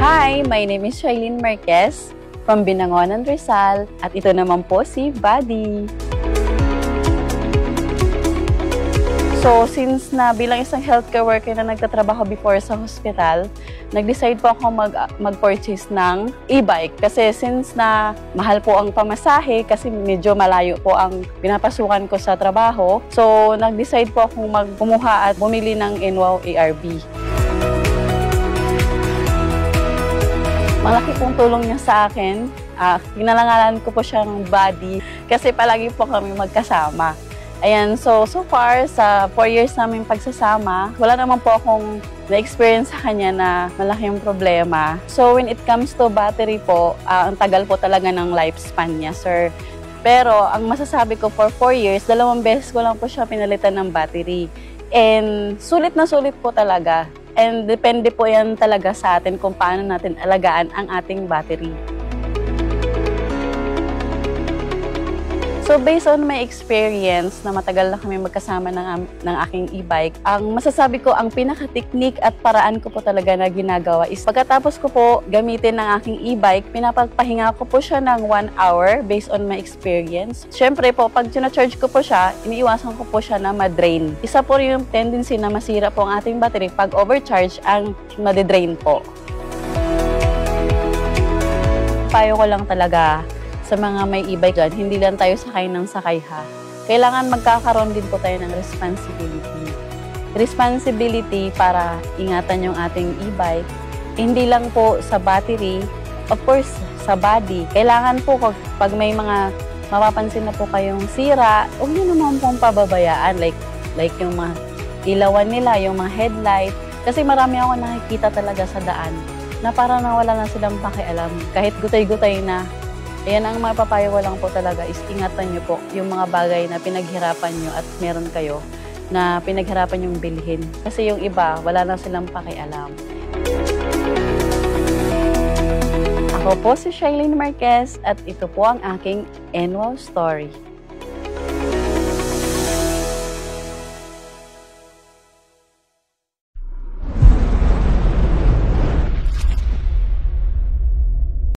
Hi, my name is Shailene Marquez from Binangonan, Rizal at ito naman po si Buddy. So, since na bilang isang healthcare worker na nagtatrabaho before sa hospital, nag-decide po ako mag-purchase ng e-bike. Kasi since na mahal po ang pamasahe, kasi medyo malayo po ang pinapasukan ko sa trabaho, so nag-decide po akong kumuha at bumili ng Enwow ARB. Malaki pong tulong niya sa akin. Kinalangalan ko po siyang Buddy kasi palagi po kami magkasama. Ayan, so far, sa 4 years namin pagsasama, wala naman po akong na-experience sa kanya na malaking problema. So when it comes to battery po, ang tagal po talaga ng lifespan niya, sir. Pero ang masasabi ko for 4 years, 2 beses ko lang po siya pinalitan ng battery. And sulit na sulit po talaga. And depende po yan talaga sa atin kung paano natin alagaan ang ating battery. So based on my experience na matagal na kami magkasama ng aking e-bike, ang masasabi ko ang pinaka-technique at paraan ko po talaga na ginagawa is pagkatapos ko po gamitin ng aking e-bike, pinapagpahinga ko po siya ng 1 hour based on my experience. Siyempre po, pag charge ko po siya, iniiwasan ko po siya na ma-drain. Isa po yung tendency na masira po ang ating battery pag overcharge ang ma-drain po. Payo ko lang talaga sa mga may e-bike dyan, hindi lang tayo sakay ng sakay ha. Kailangan magkakaroon din po tayo ng responsibility. Responsibility para ingatan yung ating e-bike. Hindi lang po sa battery, of course, sa body. Kailangan po pag may mga mapapansin na po kayong sira, huwag nyo naman pong pababayaan. Like yung mga ilawan nila, yung mga headlight. Kasi marami ako nakikita talaga sa daan na parang nawala na silang pakialam. Kahit gutay-gutay na. Ayan, ang mapapayo ko lang po talaga is ingatan nyo po yung mga bagay na pinaghirapan nyo at meron kayo na pinaghirapan yung bilhin. Kasi yung iba, wala na silang pakialam. Ako po si Shailene Marquez at ito po ang aking Enwow Story.